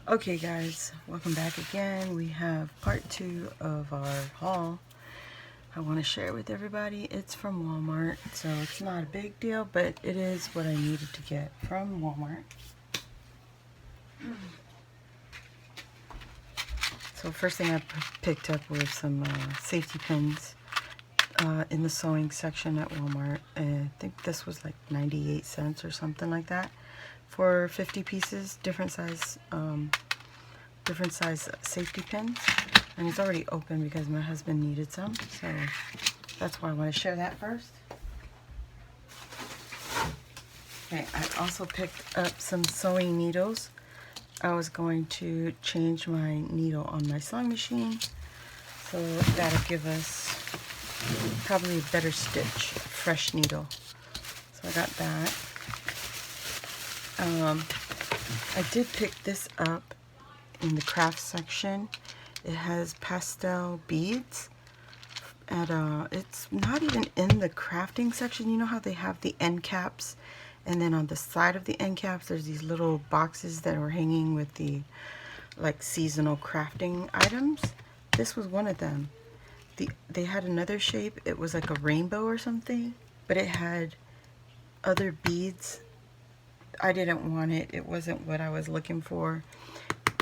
Okay guys, welcome back again. We have part 2 of our haul. I want to share with everybody. It's from Walmart, so it's not a big deal, but it is what I needed to get from Walmart. So first thing I picked up was some safety pins in the sewing section at Walmart. I think this was like 98 cents or something like that for 50 pieces, different size safety pins. And it's already open because my husband needed some, so that's why I want to share that first. Okay, I also picked up some sewing needles. I was going to change my needle on my sewing machine, so that'll give us probably a better stitch, a fresh needle. So I got that. I did pick this up in the craft section. It has pastel beads. It's not even in the crafting section. You know how they have the end caps, and then on the side of the end caps there's these little boxes that are hanging with the like seasonal crafting items. This was one of them. They had another shape. It was like a rainbow or something, but it had other beads. I didn't want it. It wasn't what I was looking for.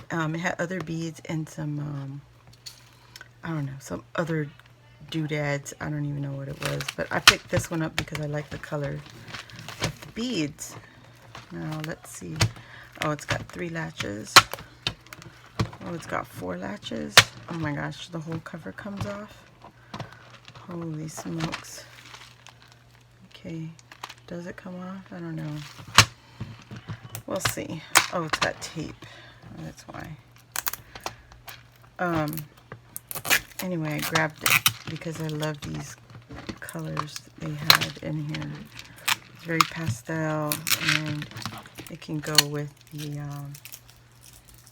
It had other beads and some I don't know, some other doodads. I don't even know what it was, but I picked this one up because I like the color of the beads. Now let's see. Oh, it's got 3 latches. Oh, it's got 4 latches. Oh my gosh, the whole cover comes off. Holy smokes. Okay, does it come off? I don't know. We'll see. Oh, it's got tape. Oh, that's why. Anyway, I grabbed it because I love these colors they had in here. It's very pastel, and it can go with the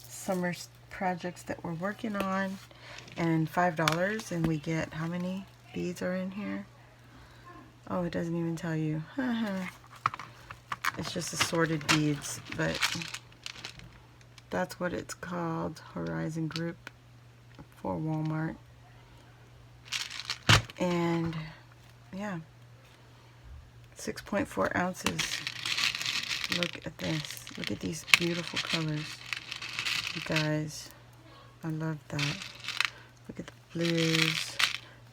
summer projects that we're working on. And $5, and we get, how many beads are in here? Oh, it doesn't even tell you. It's just assorted beads, but that's what it's called, Horizon Group for Walmart. And yeah, 6.4 ounces. Look at this. Look at these beautiful colors, you guys. I love that. Look at the blues,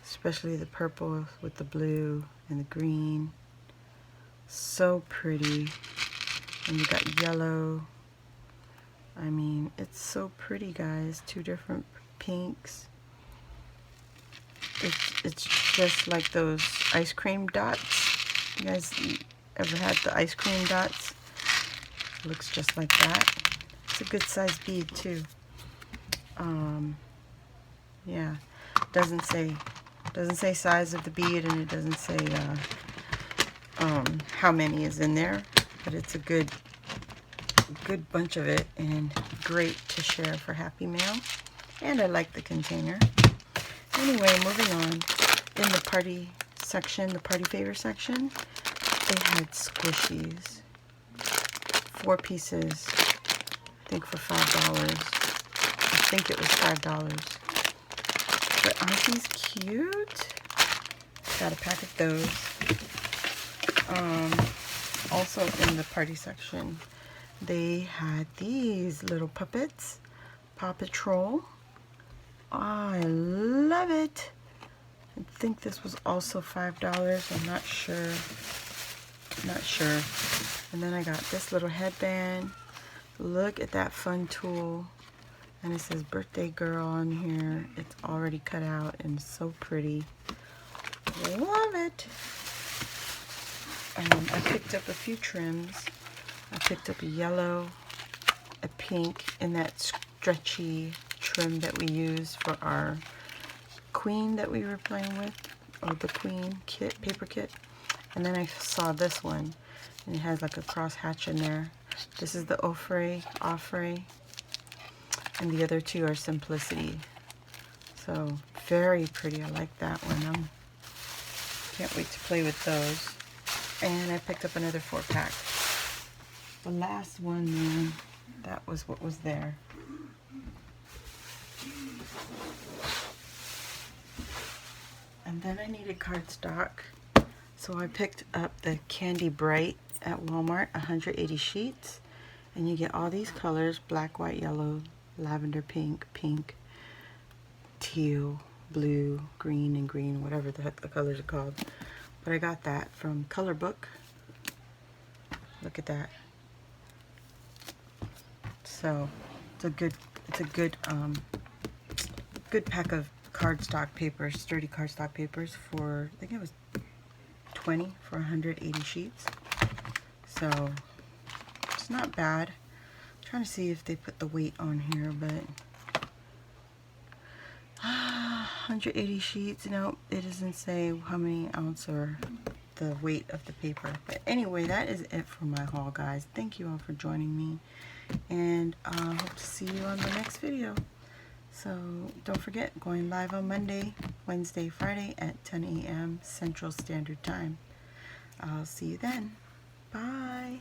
especially the purple with the blue and the green. So pretty. And you got yellow. I mean, it's so pretty, guys. 2 different pinks. It's just like those ice cream dots. You guys ever had the ice cream dots? It looks just like that. It's a good size bead too. Yeah, doesn't say size of the bead, and it doesn't say how many is in there, but it's a good bunch of it, and great to share for Happy Mail. And I like the container. Anyway, moving on. In the party section, the party favor section, they had squishies. 4 pieces, I think for $5. I think it was $5. But aren't these cute? Got a pack of those. Also in the party section, they had these little puppets. Paw Patrol. I love it. I think this was also $5. I'm not sure. Not sure. And then I got this little headband. Look at that fun tool. And it says birthday girl on here. It's already cut out and so pretty. Love it. I picked up a few trims. I picked up a yellow, a pink, and that stretchy trim that we use for our queen that we were playing with, or the queen kit, paper kit. And then I saw this one, and it has like a cross hatch in there. This is the Offray, and the other 2 are Simplicity. So very pretty. I like that one. Can't wait to play with those. And I picked up another 4-pack. The last one, man, that was what was there. And then I needed cardstock, so I picked up the Candy Bright at Walmart, 180 sheets, and you get all these colors: black, white, yellow, lavender, pink, pink, teal, blue, green, and green, whatever the heck the colors are called. But I got that from Color Book. Look at that. So it's a good good pack of cardstock papers, sturdy cardstock papers for, I think it was 20 for 180 sheets. So it's not bad. I'm trying to see if they put the weight on here, but 180 sheets. No, it doesn't say how many ounce or the weight of the paper. But anyway, that is it for my haul, guys. Thank you all for joining me, and I hope to see you on the next video. So don't forget, going live on Monday, Wednesday, Friday at 10 a.m. Central Standard Time. I'll see you then. Bye.